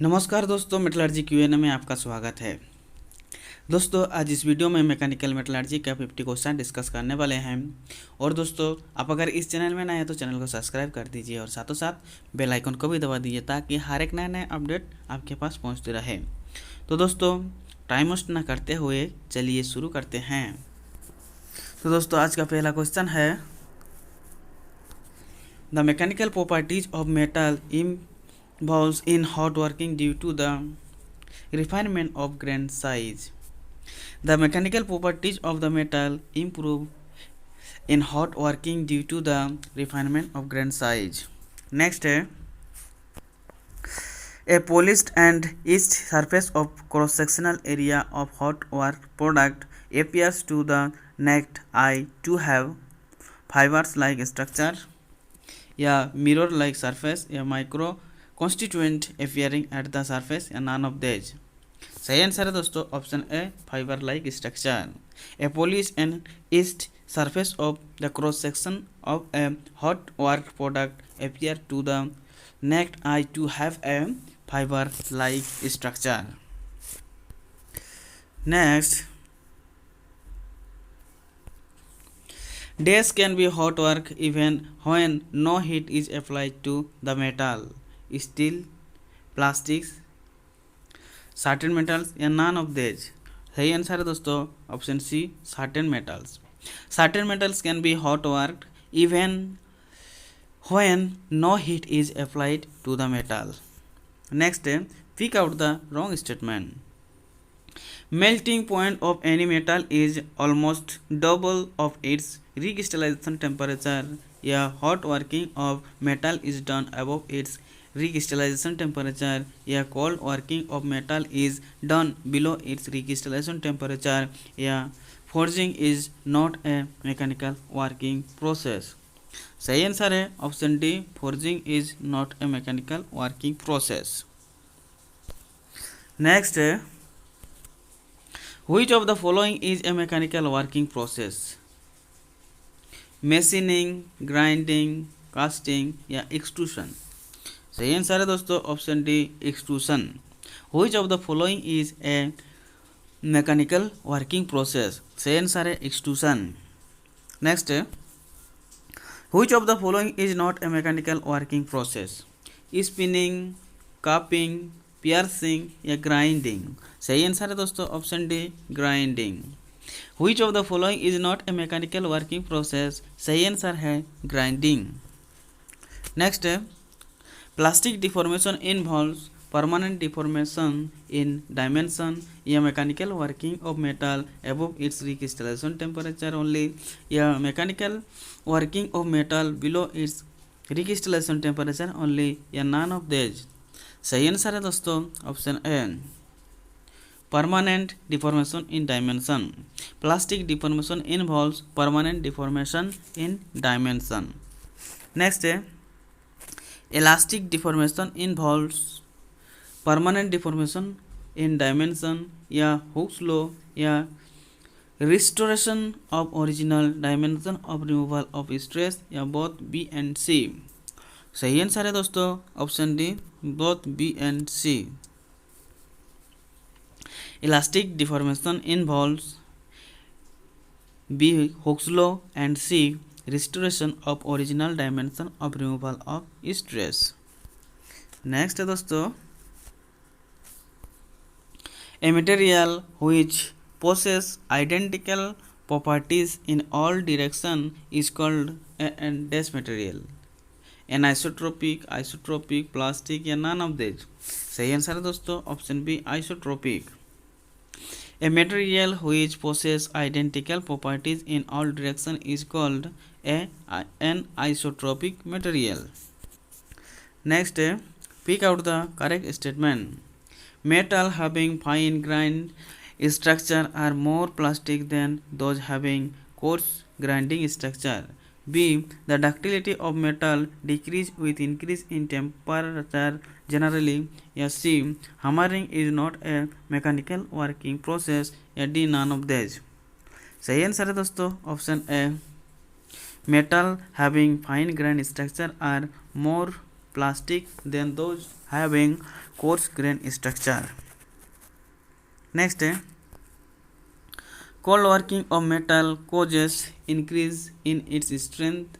नमस्कार दोस्तों, metallurgy Q&A में आपका स्वागत है। दोस्तों, आज इस वीडियो में मैकेनिकल मेटलर्जी का 50 क्वेश्चन डिस्कस करने वाले हैं। और दोस्तों, आप अगर इस चैनल में नए हैं तो चैनल को सब्सक्राइब कर दीजिए और साथों साथ बेल आइकन को भी दबा दीजिए ताकि हर एक नए नए अपडेट आपके पास पहुंचते रहे। तो दोस्तों, टाइम वेस्ट न करते हुए चलिए शुरू करते हैं। तो दोस्तों, आज का पहला क्वेश्चन है, the mechanical properties of metal involves in hot working due to the refinement of grain size. The mechanical properties of the metal improve in hot working due to the refinement of grain size. Next है, a polished and etched surface of cross-sectional area of hot work product appears to the naked eye to have fibers-like structure या mirror-like surface या micro constituent appearing at the surface या none of these. सही answer है दोस्तों option A, fibre like structure. A polish and east surface of the cross section of a hot work product appear to the naked eye to have a fiber like structure. Next, dash can be hot work even when no heat is applied to the metal. Steel, plastics, certain metals या none of these. सही answer है दोस्तों option C, certain metals. Certain metals can be hot work even when no heat is applied to the metal. Next है, pick out the wrong statement. Melting point of any metal is almost double of its recrystallization temperature या hot working of metal is done above its recrystallization temperature या cold working of metal is done below its recrystallization temperature या forging is not a mechanical working process। सही answer है option D, forging is not a mechanical working process। Next है, which of the following is a mechanical working process? machine, grinding, casting या extrusion। सही answer है दोस्तों option D, extrusion. Which of the following is a mechanical working process. सही answer है extrusion. Next है, which of the following is not a mechanical working process? Spinning, cupping, piercing या grinding. सही answer है दोस्तों option D, grinding. Which of the following is not a mechanical working process? सही answer है grinding. Next है, plastic deformation involves permanent deformation in dimension या mechanical working of metal above its recrystallization temperature only या mechanical working of metal below its recrystallization temperature only या none of these. सही answer है दोस्तों option A, permanent deformation in dimension. Plastic deformation involves permanent deformation in dimension. Next है, elastic deformation involves permanent deformation in dimension या Hooke's law या restoration of original dimension of removal of stress या both B and C। सही answer है दोस्तों option D, both B and C। elastic deformation involves B, Hooke's law and C, restoration of original dimension of removal of stress। Next है दोस्तों, a material which possesses identical properties in all direction is called a dash material। anisotropic, isotropic, plastic या none of these। सही answer है दोस्तों option B, isotropic। A material which possesses identical properties in all direction is called an isotropic material। Next, pick out the correct statement. Metal having fine grained structure are more plastic than those having coarse grinding structure। B, the ductility of metal decrease with increase in temperature generally या C, hammering is not a mechanical working process या D, none of these। सही answer है दोस्तों option A, metal having fine grained structure are more plastic than those having coarse grain structure. Next, cold working of metal causes increase in its strength,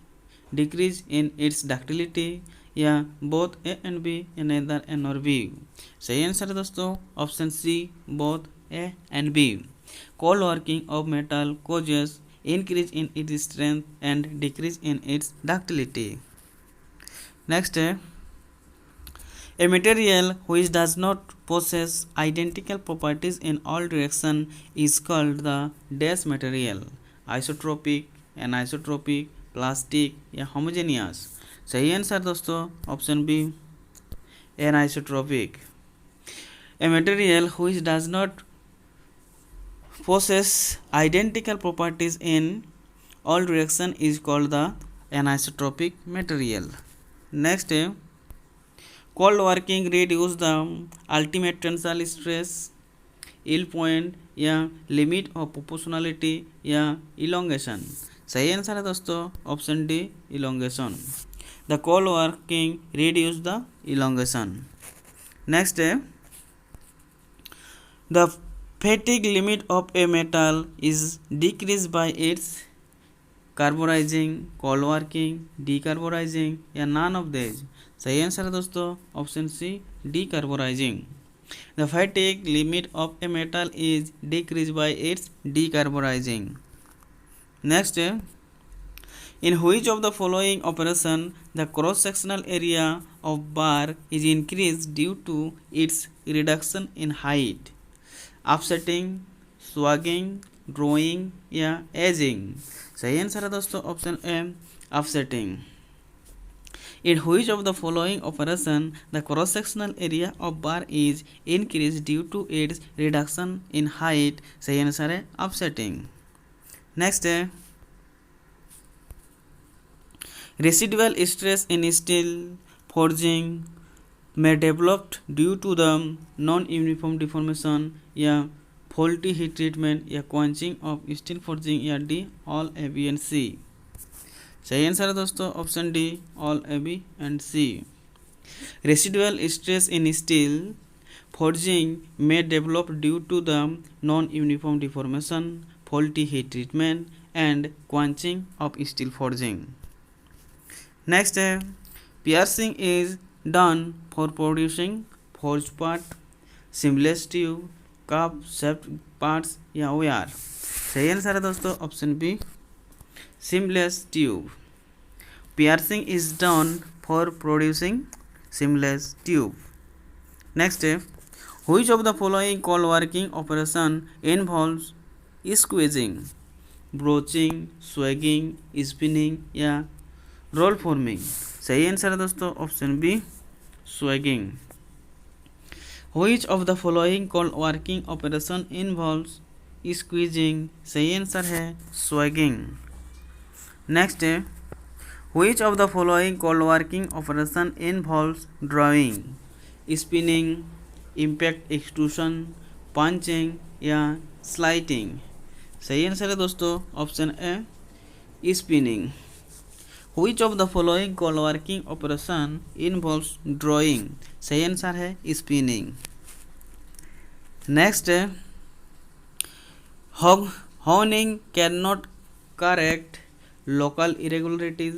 decrease in its ductility, या both A and B या neither A nor B. सही answer है दोस्तों option C both A and B. Cold working of metal causes increase in its strength and decrease in its ductility. Next, a material which does not possess identical properties in all directions is called the dash material. Isotropic, anisotropic, plastic या homogeneous. सही answer दोस्तों option B anisotropic. A material which does not possess identical properties in all directions is called the anisotropic material. Next, cold working reduce the ultimate tensile stress, yield point या limit of proportionality या elongation. सही answer है दोस्तों option D elongation. The cold working reduce the elongation. Next, the fatigue limit of a metal is decreased by its carburizing, cold working, decarburizing या none of these. सही answer है दोस्तों option C decarburizing. The fatigue limit of a metal is decreased by its decarburizing. Next, in which of the following operation the cross-sectional area of bar is increased due to its reduction in height? Offsetting, swagging, drawing या edging. सही answer है दोस्तों option A offsetting. In which of the following operation the cross-sectional area of bar is increased due to its reduction in height? सही answer है offsetting. Next, residual stress in steel forging may develop due to the non-uniform deformation या faulty heat treatment या quenching of steel forging या D all A, B and C. सही answer है दोस्तों option D all A, B and C. Residual stress in steel forging may develop due to the non-uniform deformation, faulty heat treatment and quenching of steel forging. Next, piercing is done for producing forged part, seamless tube, cup shaped parts या wire. सही answer है दोस्तों option B seamless tube. Piercing is done for producing seamless tube. Next, which of the following cold working operation involves squeezing, broaching, swagging, spinning या roll forming. सही answer है दोस्तों option B swaging. Which of the following cold working operation involves squeezing. सही answer है swaging. Next, which of the following cold working operation involves drawing, spinning, impact extrusion, punching या sliding. सही answer है दोस्तों option A spinning. Which of the following cold working operation involves drawing? सही answer है spinning. Next, honing cannot correct local irregularities,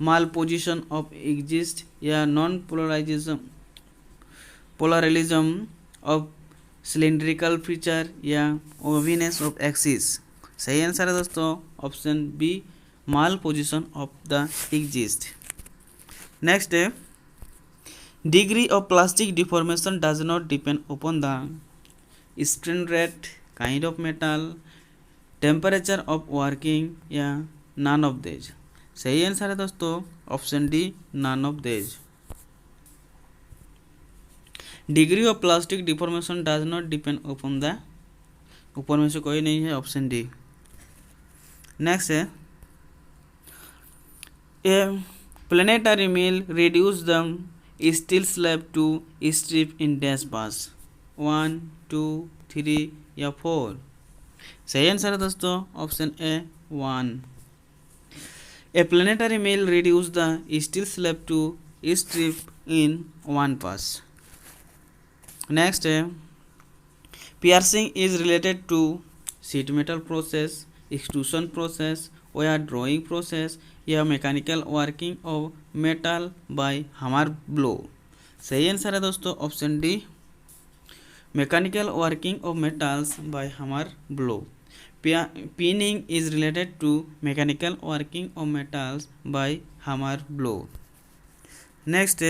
malposition of exist या non-parallelism of cylindrical feature या oviness of axis. सही answer है दोस्तों option B malposition of the exist. Next, degree of plastic deformation does not depend upon the strain rate, kind of metal, temperature of working या none of these. सही answer है दोस्तों option D none of these. Degree of plastic deformation does not depend upon the, ऊपर में से कोई नहीं है ऑप्शन डी. नेक्स्ट है A planetary mill reduces the steel slab to strip in dash bars 1, 2, 3 या 4. सही आंसर है दोस्तों option A 1. A planetary mill reduces the steel slab to strip in one pass. Next, piercing is related to sheet metal process, extrusion process, wire drawing process या mechanical working of metal by hammer blow. सही answer है दोस्तों option D, mechanical working of metals by hammer blow. Pinning is related to mechanical working of metals by hammer blow. Next,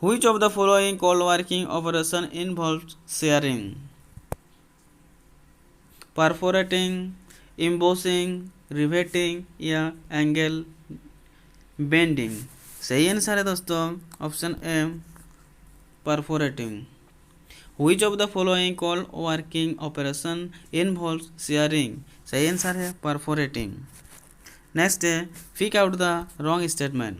which of the following cold working operation involves shearing? Perforating, embossing, riveting या angle bending. सही answer है दोस्तों option A, perforating. Which of the following cold working operation involves shearing? सही answer है perforating. Next, pick out the wrong statement.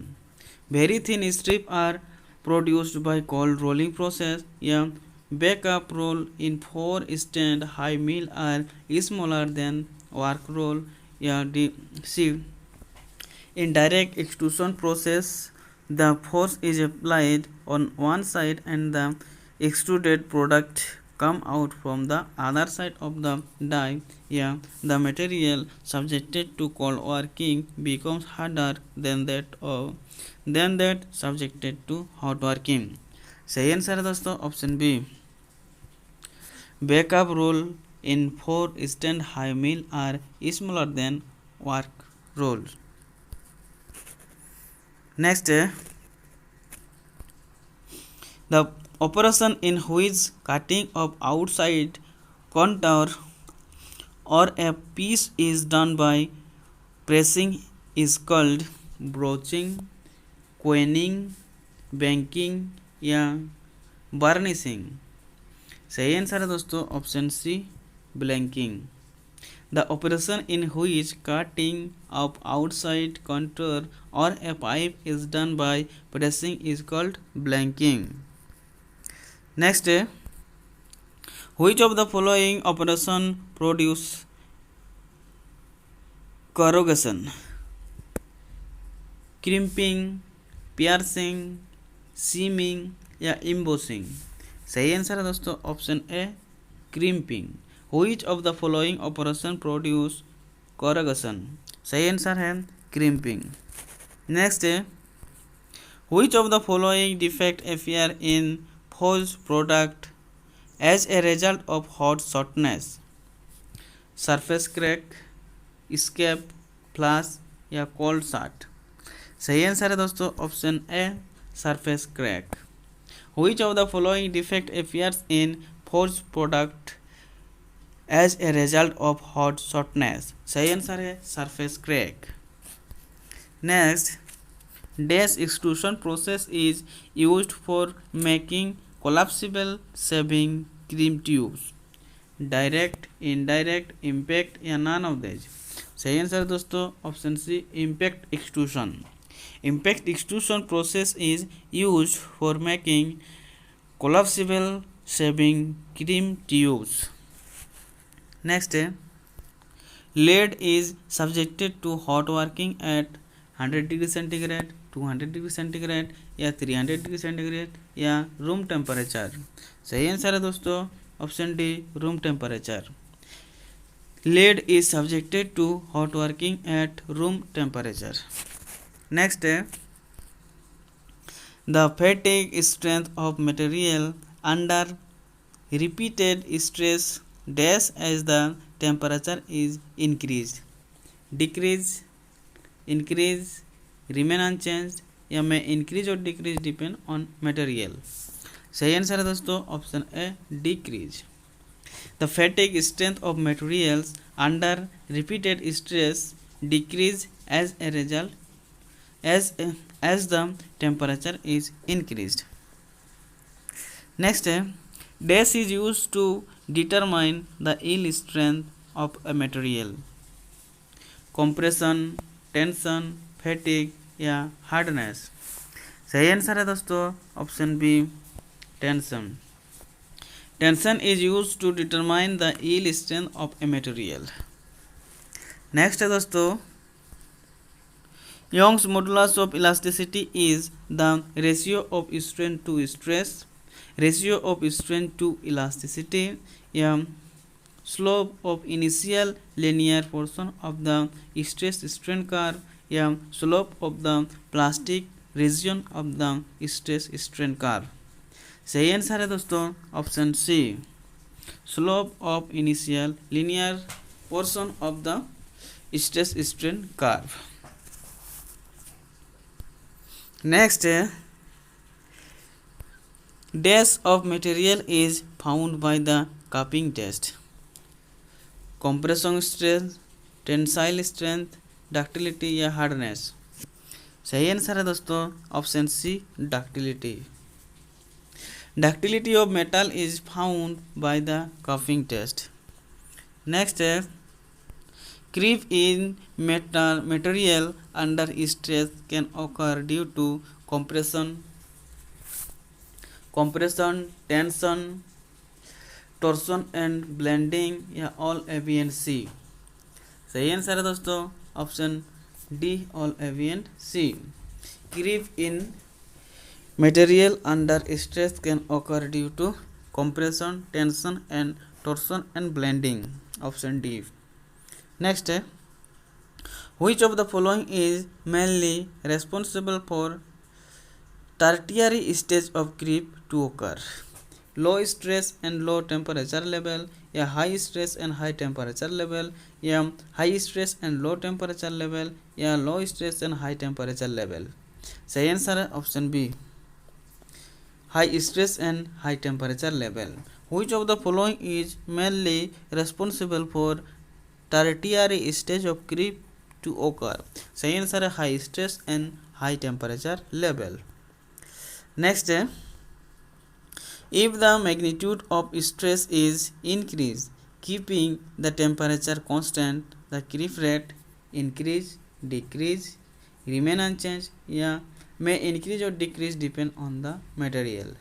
Very thin strips are produced by cold rolling process या backup roll in 4 stand high mill are smaller than work roll या C. In direct extrusion process, the force is applied on one side and the extruded product come out from the other side of the die. Yeah, the material subjected to cold working becomes harder than that subjected to hot working. सही answer है दोस्तों option B, backup roll in 4 stand high mill are smaller than work roll. Next, the operation in which cutting of outside contour or a piece is done by pressing is called broaching, quenching, banking या burnishing. सही answer है दोस्तों option C, blanking. The operation in which cutting of outside contour or a pipe is done by pressing is called blanking. Next, which of the following operation produce corrugation? Crimping, piercing, seaming या embossing. सही answer है दोस्तों option A, crimping. Which of the following operation produce corrugation? सही answer है crimping. Next, which of the following defect appear in forged product as a result of hot shortness? Surface crack, escape, flash या cold short. सही answer है दोस्तों option A, surface crack. Which of the following defect appears in forged product as a result of hot shortness? सही answer है surface crack. Next, dash extrusion process is used for making collapsible shaving cream tubes. Direct, indirect, impact या none of these. सही answer दोस्तों option C, impact extrusion. Impact extrusion process is used for making collapsible shaving cream tubes. Next, lead is subjected to hot working at 100 degree centigrade, 200 degree centigrade या 300 degree centigrade या room temperature. सही answer है दोस्तों option D, room temperature. Lead is subjected to hot working at room temperature. Next, the fatigue strength of material under repeated stress dash as the temperature is increased, decrease, increase, remain unchanged या में increase और decrease depend on material. सही answer है दोस्तों option A, decrease. The fatigue strength of materials under repeated stress decrease as a result as the temperature is increased. Next, dash is used to determine the yield strength of a material. Compression, tension, fatigue या hardness. सही answer है दोस्तों option B, tension. Tension is used to determine the yield strength of a material. Next है दोस्तों, Young's modulus of elasticity is the ratio of strain to stress, ratio of strain to elasticity, slope of initial linear portion of the stress strain curve, slope of the plastic region of the stress strain curve. सही answer है दोस्तों option C, slope of initial linear portion of the stress strain curve. Next है dash of material is found by the cupping test, compression strength, tensile strength, ductility या hardness. सही answer है दोस्तों option C, ductility. Ductility of metal is found by the cupping test. Next है creep in material under stress can occur due to compression, tension, torsion and blending या all A, B and C। सही answer है दोस्तों option D, all A, B and C। creep in material under stress can occur due to compression, tension and torsion and blending, option D। Next है which of the following is mainly responsible for tertiary stage of creep to occur, low stress and low temperature level या high stress and high temperature level या high stress and low temperature level या low stress and high temperature level। सही answer है option B, high stress and high temperature level। Which of the following is mainly responsible for tertiary stage of creep to occur? सही answer है high stress and high temperature level। Next है if the magnitude of stress is increased keeping the temperature constant, the creep rate increase, decrease, remain unchanged या may increase or decrease depend on the material।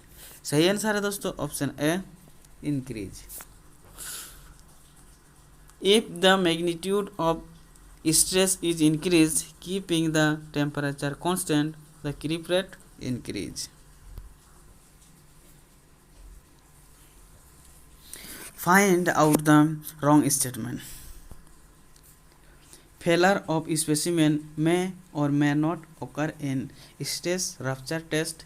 सही answer है दोस्तों option A, increase। if the magnitude of stress is increased keeping the temperature constant, the creep rate increase। find out the wrong statement। failure of specimen may or may not occur in stress rupture test,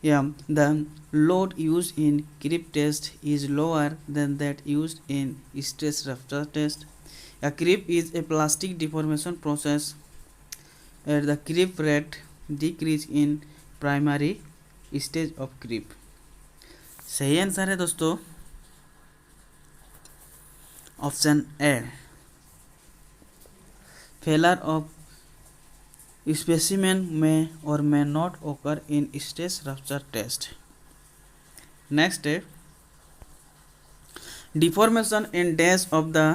the load used in creep test is lower than that used in stress rupture test, a creep is a plastic deformation process, the creep rate decrease in primary stage of creep। सही answer है दोस्तों option A, failure of specimen may or may not occur in stress rupture test। Next है deformation in dash of the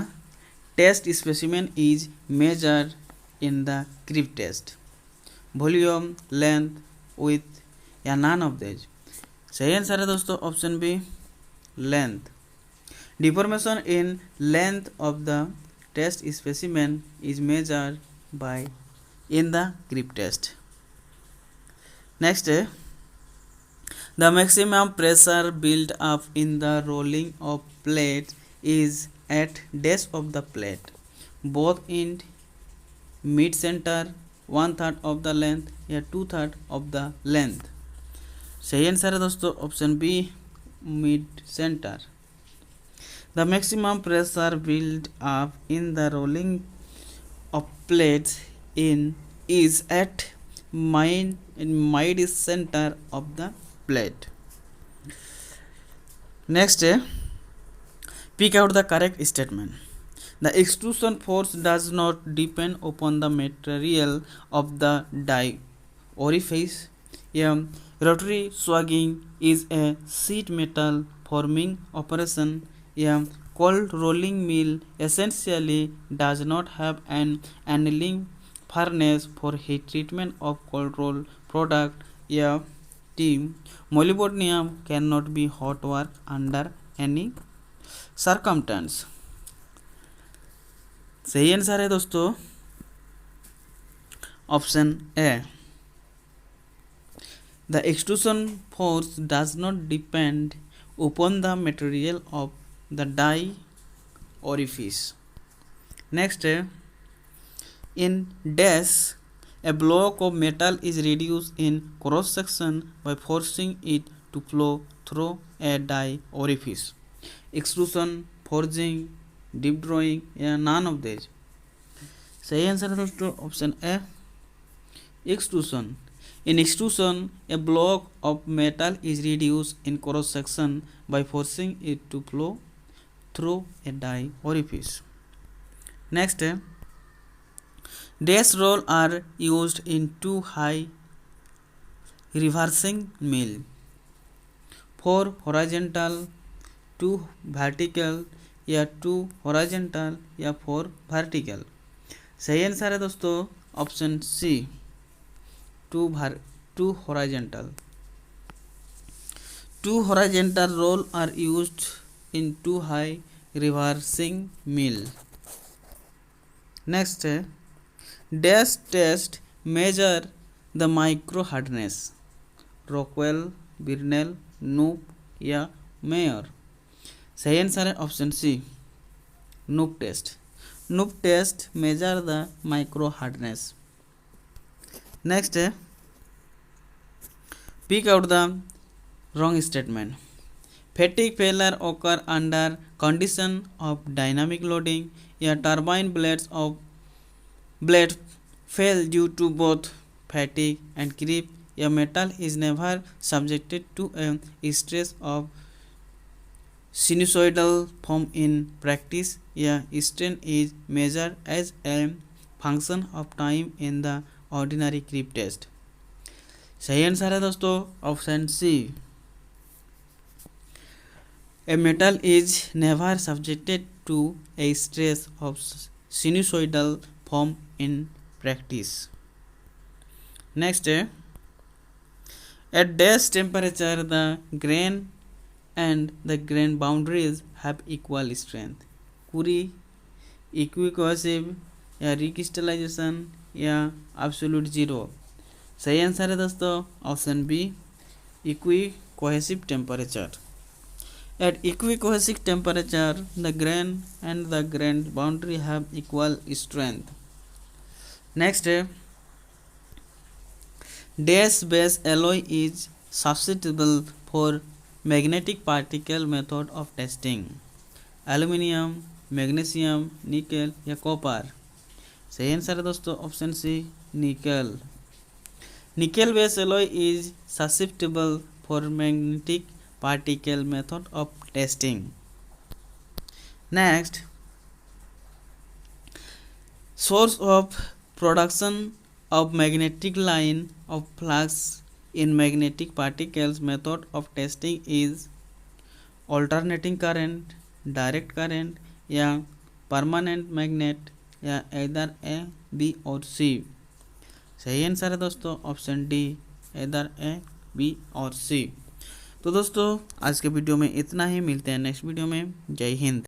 test specimen is measured in the creep test, volume, length, width या none of these। सही answer है दोस्तों option B, length. deformation in length of the test specimen is measured by in the creep test। Next the maximum pressure built up in the rolling of plates is at dash of the plate, both in mid center, 1/3 of the length या 2/3 of the length। सही answer है दोस्तों option B, mid centre. The maximum pressure built up in the rolling of plates is at mid center of the plate। Next pick out the correct statement। The extrusion force does not depend upon the material of the die orifice, rotary swagging is a sheet metal forming operation, cold rolling mill essentially does not have an annealing furnace for heat treatment of cold roll product, molybdenum cannot be hot work under any circumstance। सही answer है दोस्तों option A, the extrusion force does not depend upon the material of the die orifice. Next, in dash, a block of metal is reduced in cross section by forcing it to flow through a die orifice. Extrusion, forging, deep drawing या none of these. सही answer है दोस्तों option A, extrusion. In extrusion, a block of metal is reduced in cross section by forcing it to flow through a die orifice. Next, dash roll are used in two high reversing mill, four horizontal, two vertical या two horizontal या four vertical. सही answer है दोस्तों option C, two horizontal. Two horizontal roll are used in two high reversing mill. Next, dash test measure the micro hardness, Rockwell, Brinell, Knoop या Mayer. सही answer है option C, Knoop test. Knoop test measure the micro hardness. Next, pick out the wrong statement. Fatigue failure occur under condition of dynamic loading. या turbine blade fail due to both fatigue and creep. या metal is never subjected to a stress of sinusoidal form in practice. या strain is measured as a function of time in the ordinary creep test. सही answer है दोस्तों option C, a metal is never subjected to a stress of sinusoidal form in practice. Next, at dash temperature the grain and the grain boundaries have equal strength. Curie, equicohesive या recrystallization या absolute zero. सही answer है दोस्तों option B, equicohesive temperature. At equicohesive temperature the grain and the grain boundary have equal strength. Next, dash base alloy is substitutable for magnetic particle method of testing. Aluminium, magnesium, nickel या copper. सही answer है दोस्तों option C, nickel. Nickel base alloy is susceptible for magnetic particle method of testing. Next, source of production of magnetic line of flux in magnetic particles method of testing is alternating current, direct current या permanent magnet या इधर ए, B और सी. सही answer है दोस्तों option D, इधर ए, B और सी. तो दोस्तों आज के वीडियो में इतना ही, मिलते हैं नेक्स्ट वीडियो में. जय हिंद.